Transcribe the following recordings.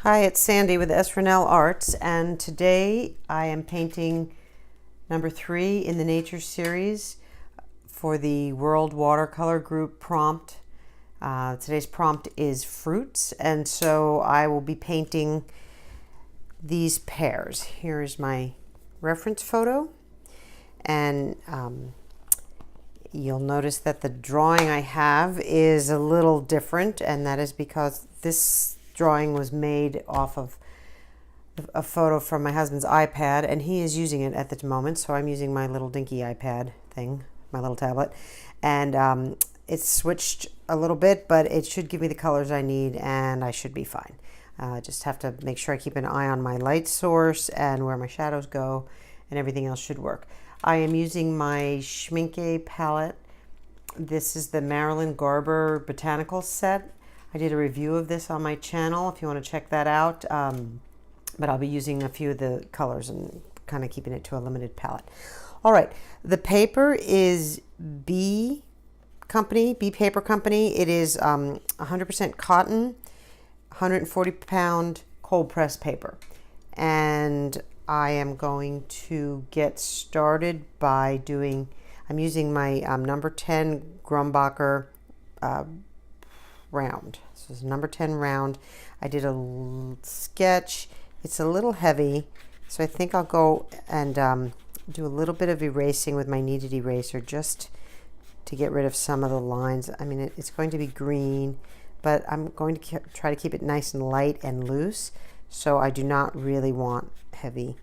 Hi, it's Sandy with s.ranellearts, and today I am painting number 3 in the Nature series for the World Watercolor Group prompt. Today's prompt is fruits, and so I will be painting these pears. Here's my reference photo, and you'll notice that the drawing I have is a little different, and that is because this drawing was made off of a photo from my husband's iPad, and he is using it at the moment, so I'm using my little dinky iPad thing, my little tablet, and it's switched a little bit, but it should give me the colors I need, and I should be fine. Just have to make sure I keep an eye on my light source and where my shadows go, and everything else should work. I am using my Schmincke palette. This is the Marilyn Garber Botanical set. I did a review of this on my channel if you want to check that out, but I'll be using a few of the colors and kind of keeping it to a limited palette. All right, the paper is B Paper Company. It is 100% cotton, 140-pound cold press paper, and I am going to get started by I'm using my number 10 Grumbacher round. This is number 10 round. I did a sketch. It's a little heavy, so I think I'll go and do a little bit of erasing with my kneaded eraser just to get rid of some of the lines. I mean, it's going to be green, but I'm going to try to keep it nice and light and loose, so I do not really want heavy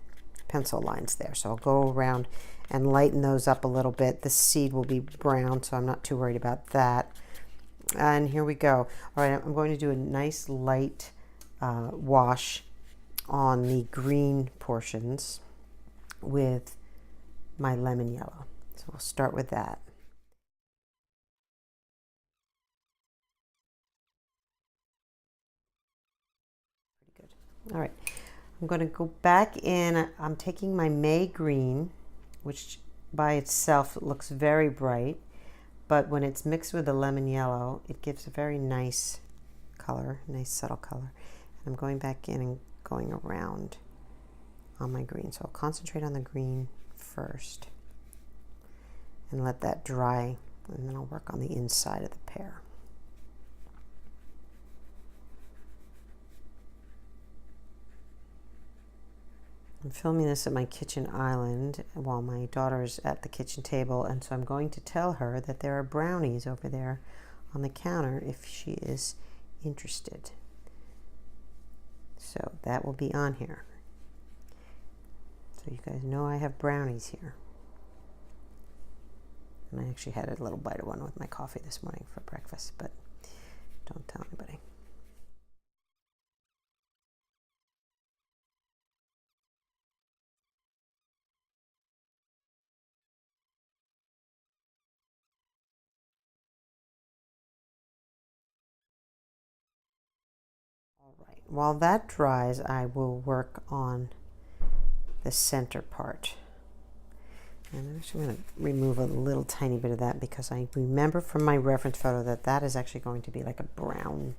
pencil lines there. So I'll go around and lighten those up a little bit. The seed will be brown, so I'm not too worried about that. And here we go. All right, I'm going to do a nice light wash on the green portions with my lemon yellow. So we'll start with that. Pretty good. All right, I'm going to go back in. I'm taking my May green, which by itself looks very bright, but when it's mixed with the lemon yellow, it gives a very nice color, nice subtle color. And I'm going back in and going around on my green. So I'll concentrate on the green first and let that dry, and then I'll work on the inside of the pear. I'm filming this at my kitchen island while my daughter's at the kitchen table, and so I'm going to tell her that there are brownies over there on the counter if she is interested. So that will be on here. So you guys know I have brownies here. And I actually had a little bite of one with my coffee this morning for breakfast, but don't tell anybody. All right, while that dries, I will work on the center part. And I'm actually going to remove a little tiny bit of that because I remember from my reference photo that that is actually going to be like a brown,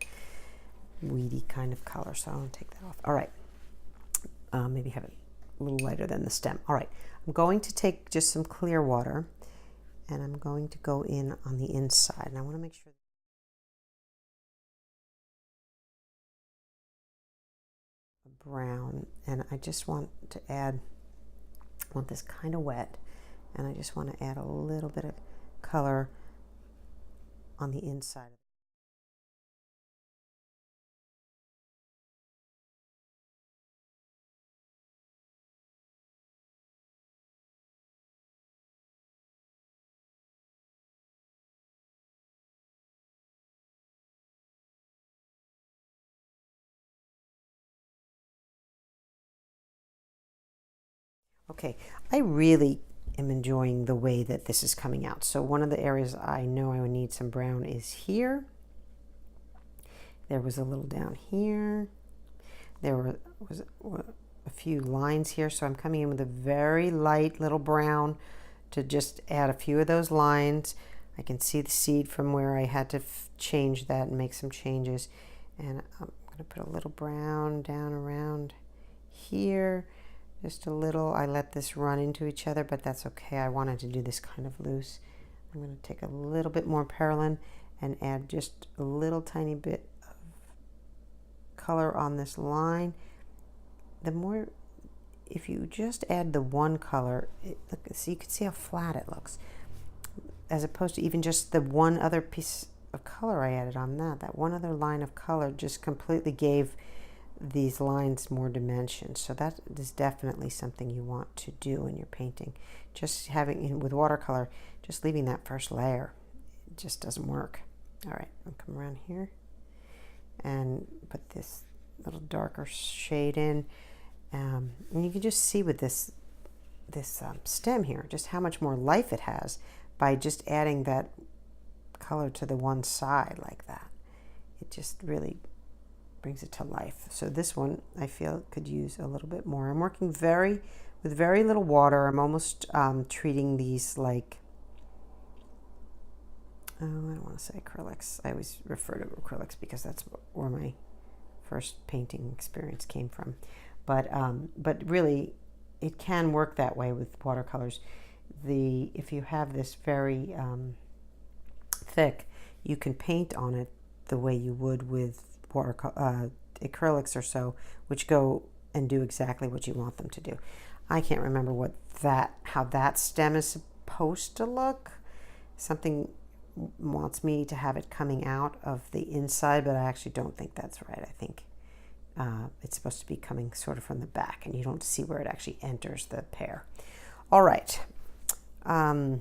weedy kind of color. So I'll take that off. All right, maybe have it a little lighter than the stem. All right, I'm going to take just some clear water, and I'm going to go in on the inside. And I want to make sure brown, and I just want to add, I want this kind of wet, and I just want to add a little bit of color on the inside. Okay, I really am enjoying the way that this is coming out. So one of the areas I know I would need some brown is here. There was a little down here. There was a few lines here, so I'm coming in with a very light little brown to just add a few of those lines. I can see the seed from where I had to change that and make some changes, and I'm going to put a little brown down around here, just a little. I let this run into each other, but that's okay. I wanted to do this kind of loose. I'm going to take a little bit more Parylene and add just a little tiny bit of color on this line. The more, if you just add the one color, so you can see how flat it looks, as opposed to even just the one other piece of color I added on that. That one other line of color just completely gave these lines more dimension. So that is definitely something you want to do in your painting. Just having, with watercolor, just leaving that first layer, it just doesn't work. All right, I'll come around here and put this little darker shade in. And you can just see with this stem here, just how much more life it has by just adding that color to the one side like that. It just really brings it to life. So this one I feel could use a little bit more. I'm working with very little water. I'm almost treating these like, I don't want to say acrylics. I always refer to acrylics because that's where my first painting experience came from. But really, it can work that way with watercolors. If you have this very thick, you can paint on it the way you would with acrylics or so, which go and do exactly what you want them to do. I can't remember how that stem is supposed to look. Something wants me to have it coming out of the inside, but I actually don't think that's right. I think it's supposed to be coming sort of from the back, and you don't see where it actually enters the pear. All right. I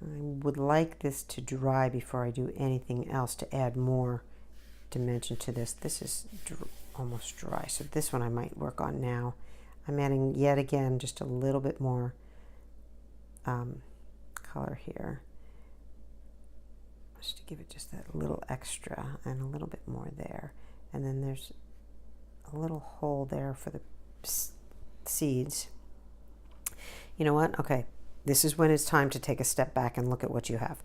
would like this to dry before I do anything else to add more dimension to this. This is almost dry, so this one I might work on now. I'm adding yet again just a little bit more color here, just to give it just that little extra, and a little bit more there. And then there's a little hole there for the seeds. You know what? Okay, this is when it's time to take a step back and look at what you have.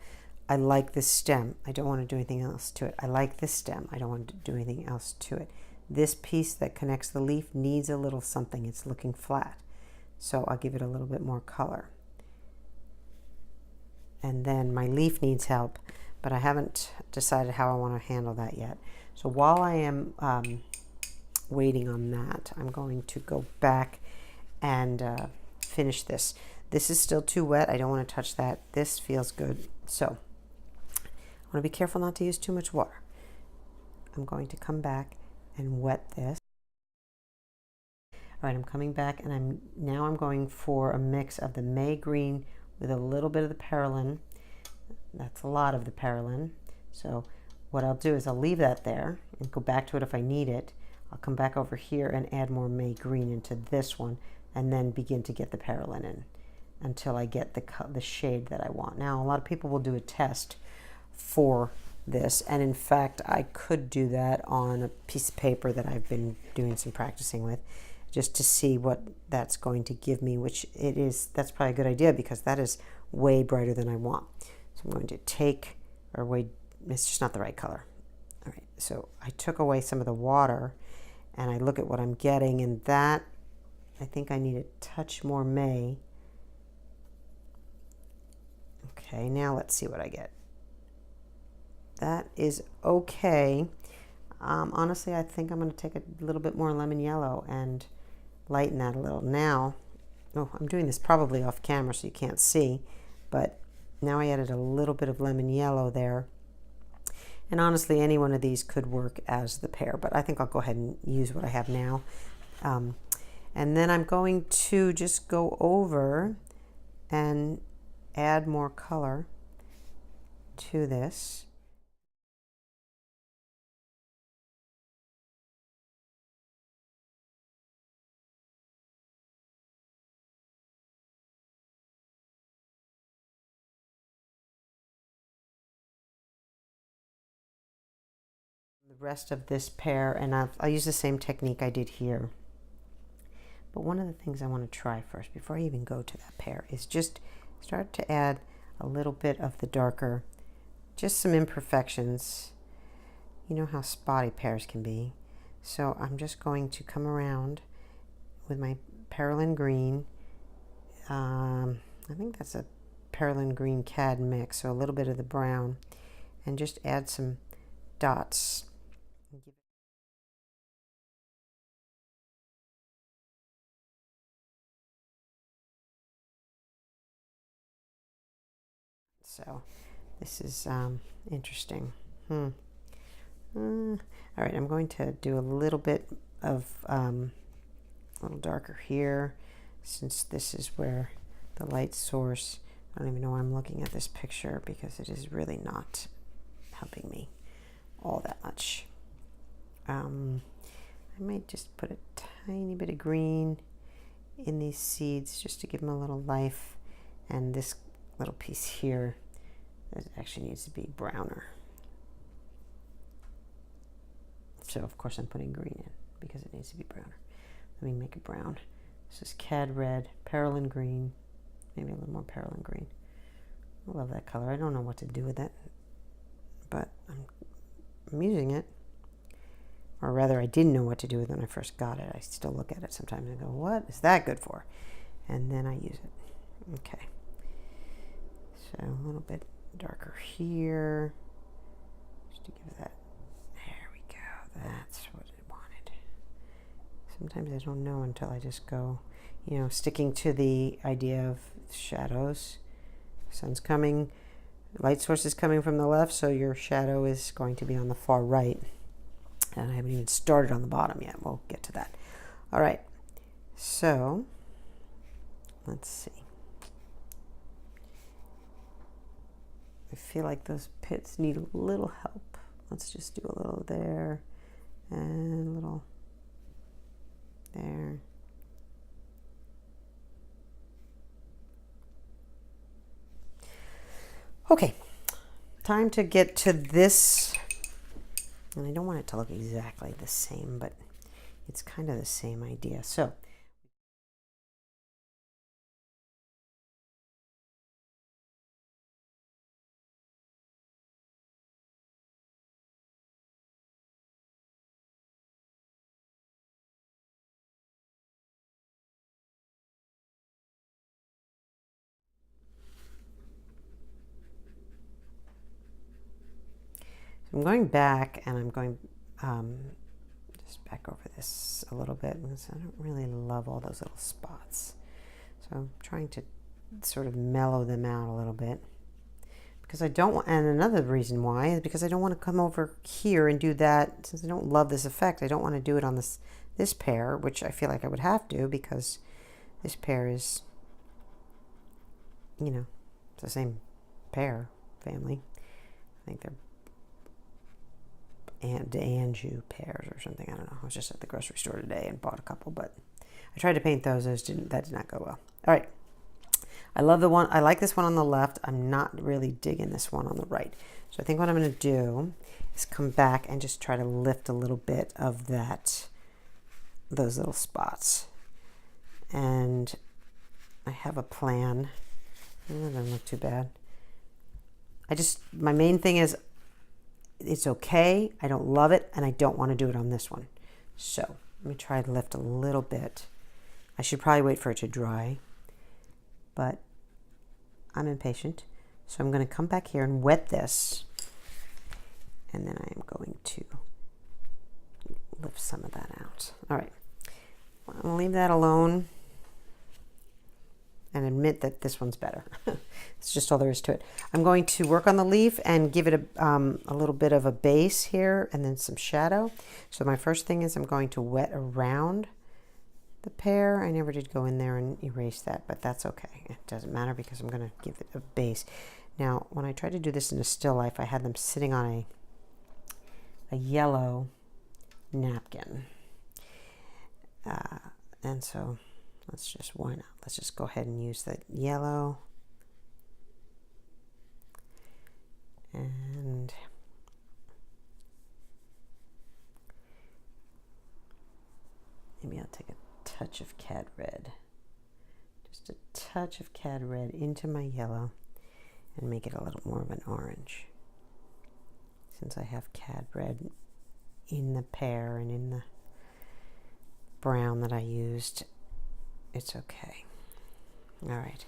I like this stem. I don't want to do anything else to it. I like this stem. I don't want to do anything else to it. This piece that connects the leaf needs a little something. It's looking flat. So I'll give it a little bit more color. And then my leaf needs help, but I haven't decided how I want to handle that yet. So while I am waiting on that, I'm going to go back and finish this. This is still too wet. I don't want to touch that. This feels good. So I want to be careful not to use too much water. I'm going to come back and wet this. All right, I'm coming back, and now I'm going for a mix of the May green with a little bit of the Parylene. That's a lot of the Parylene. So what I'll do is I'll leave that there and go back to it if I need it. I'll come back over here and add more May green into this one, and then begin to get the Parylene in until I get the shade that I want. Now, a lot of people will do a test for this, and in fact, I could do that on a piece of paper that I've been doing some practicing with, just to see what that's going to give me, which it is. That's probably a good idea because that is way brighter than I want. So I'm going to take, it's just not the right color. All right, so I took away some of the water, and I look at what I'm getting, and that, I think I need a touch more May. Okay, now let's see what I get. That is okay. Honestly, I think I'm going to take a little bit more lemon yellow and lighten that a little. Now, I'm doing this probably off camera so you can't see, but now I added a little bit of lemon yellow there. And honestly, any one of these could work as the pear, but I think I'll go ahead and use what I have now. And then I'm going to just go over and add more color to this. The rest of this pear, and I'll use the same technique I did here. But one of the things I want to try first, before I even go to that pear, is just start to add a little bit of the darker, just some imperfections You know how spotty pears can be. So I'm just going to come around with my Pearland green. I think that's a Pearland green cad mix, so a little bit of the brown, and just add some dots. So this is interesting. All right, I'm going to do a little bit of a little darker here, since this is where the light source. I don't even know why I'm looking at this picture, because it is really not helping me all that much. I might just put a tiny bit of green in these seeds just to give them a little life, and this little piece here, it actually needs to be browner. So of course I'm putting green in because it needs to be browner. Let me make it brown. This is cad red, Pearland green, maybe a little more Pearland green. I love that color. I don't know what to do with it, but I'm using it. Or rather, I didn't know what to do with it when I first got it. I still look at it sometimes and go, what is that good for? And then I use it. Okay. So a little bit darker here, just to give that. There we go. That's what I wanted. Sometimes I don't know until I just go, you know, sticking to the idea of shadows. Sun's coming, light source is coming from the left, so your shadow is going to be on the far right. And I haven't even started on the bottom yet. We'll get to that. All right. So let's see. I feel like those pits need a little help. Let's just do a little there and a little there. Okay, time to get to this. And I don't want it to look exactly the same, but it's kind of the same idea. So I'm going back, and I'm going just back over this a little bit, because I don't really love all those little spots. So I'm trying to sort of mellow them out a little bit, because I don't want, and another reason why is because I don't want to come over here and do that. Since I don't love this effect, I don't want to do it on this pear, which I feel like I would have to, because this pear is, you know, it's the same pear family. I think they're Anjou pears or something. I don't know. I was just at the grocery store today and bought a couple, but I tried to paint those. That did not go well. All right. I love the one. I like this one on the left. I'm not really digging this one on the right. So I think what I'm going to do is come back and just try to lift a little bit of those little spots. And I have a plan. That doesn't look too bad. My main thing is, it's okay. I don't love it, and I don't want to do it on this one. So let me try to lift a little bit. I should probably wait for it to dry, but I'm impatient. So I'm going to come back here and wet this, and then I am going to lift some of that out. All right. I'm going to leave that alone and admit that this one's better. It's just all there is to it. I'm going to work on the leaf and give it a little bit of a base here, and then some shadow. So my first thing is I'm going to wet around the pear. I never did go in there and erase that, but that's okay. It doesn't matter, because I'm going to give it a base. Now, when I tried to do this in a still life, I had them sitting on a yellow napkin. And so why not? Let's just go ahead and use that yellow. And maybe I'll take a touch of cad red. Just a touch of cad red into my yellow and make it a little more of an orange. since I have cad red in the pear and in the brown that I used, it's okay. All right,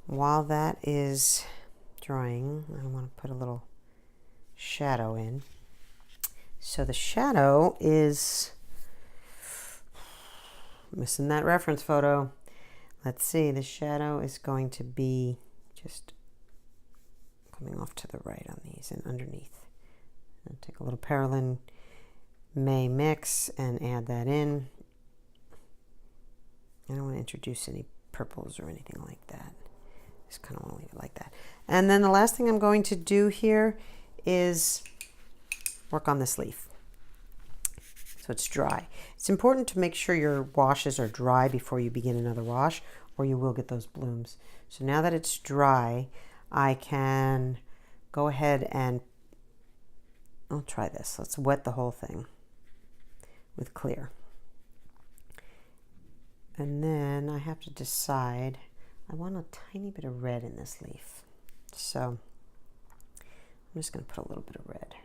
while that is drying, I want to put a little shadow in. So the shadow is missing that reference photo. Let's see, the shadow is going to be just coming off to the right on these and underneath. I'll take a little Paralyn May mix and add that in. I don't want to introduce any purples or anything like that. Just kind of want to leave it like that. And then the last thing I'm going to do here is work on this leaf. So it's dry. It's important to make sure your washes are dry before you begin another wash, or you will get those blooms. So now that it's dry, I can go ahead and I'll try this. Let's wet the whole thing with clear. And then I have to decide, I want a tiny bit of red in this leaf. So I'm just going to put a little bit of red.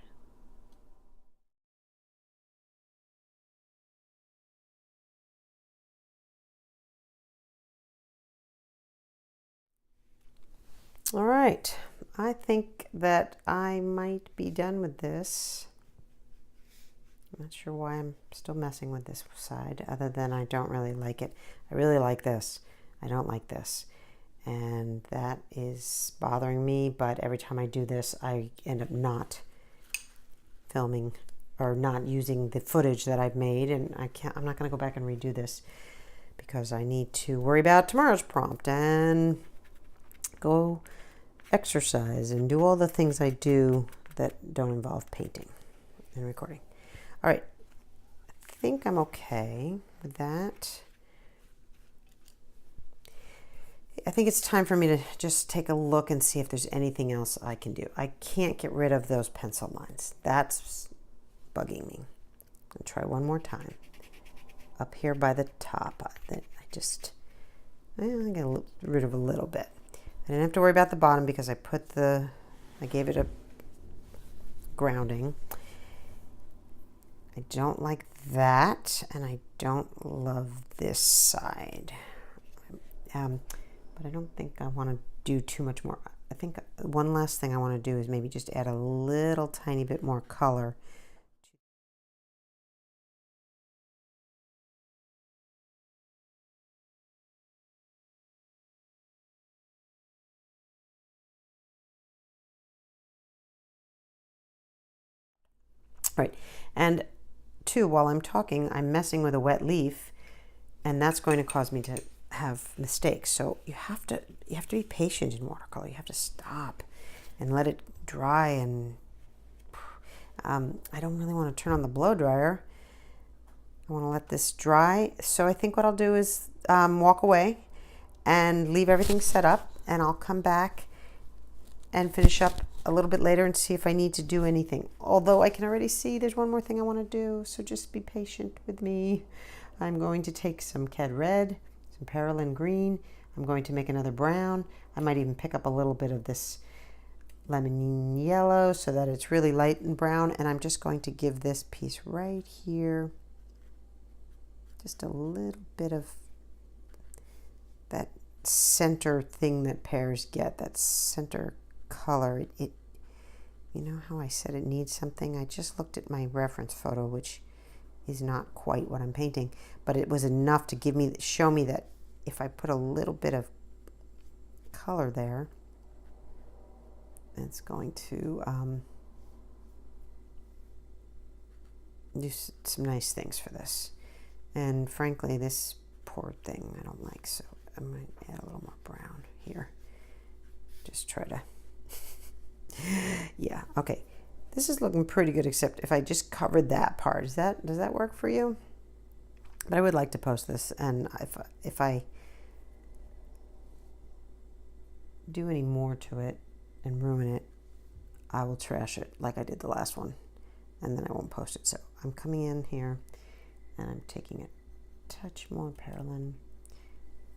All right, I think that I might be done with this. I'm not sure why I'm still messing with this side, other than I don't really like it. I really like this. I don't like this. And that is bothering me, but every time I do this, I end up not filming or not using the footage that I've made, and I'm not going to go back and redo this because I need to worry about tomorrow's prompt and go exercise and do all the things I do that don't involve painting and recording. All right, I think I'm okay with that. I think it's time for me to just take a look and see if there's anything else I can do. I can't get rid of those pencil lines. That's bugging me. I'll try one more time. Up here by the top, I get rid of a little bit. I didn't have to worry about the bottom because I gave it a grounding. I don't like that, and I don't love this side. But I don't think I want to do too much more. I think one last thing I want to do is maybe just add a little tiny bit more color. Right, and two, while I'm talking, I'm messing with a wet leaf, and that's going to cause me to have mistakes. So you have to be patient in watercolor. You have to stop and let it dry. And I don't really want to turn on the blow dryer. I want to let this dry. So I think what I'll do is walk away and leave everything set up, and I'll come back and finish up a little bit later and see if I need to do anything. Although I can already see there's one more thing I want to do, so just be patient with me. I'm going to take some cad red, some Paralyn green. I'm going to make another brown. I might even pick up a little bit of this lemon yellow so that it's really light and brown, and I'm just going to give this piece right here just a little bit of that center thing that pears get, that center color. It you know how I said it needs something? I just looked at my reference photo, which is not quite what I'm painting, but it was enough to show me that if I put a little bit of color there, it's going to do some nice things for this. And frankly, this poor thing I don't like, so I'm going to add a little more brown here. Just try to yeah, okay. This is looking pretty good, except if I just covered that part. Does that work for you? But I would like to post this, and if I do any more to it and ruin it, I will trash it like I did the last one, and then I won't post it. So I'm coming in here, and I'm taking a touch more Paralyn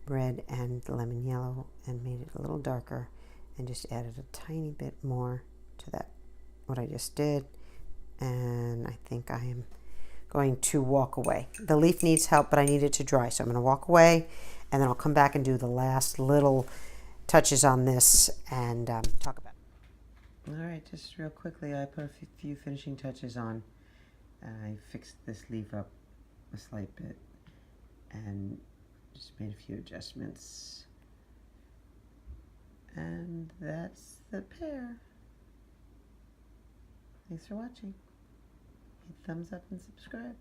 red and lemon yellow and made it a little darker, and just added a tiny bit more to that what I just did, and I think I am going to walk away. The leaf needs help, but I need it to dry, so I'm going to walk away, and then I'll come back and do the last little touches on this and talk about it. All right, just real quickly, I put a few finishing touches on. I fixed this leaf up a slight bit and just made a few adjustments. And that's the pear. Thanks for watching. Hit thumbs up and subscribe.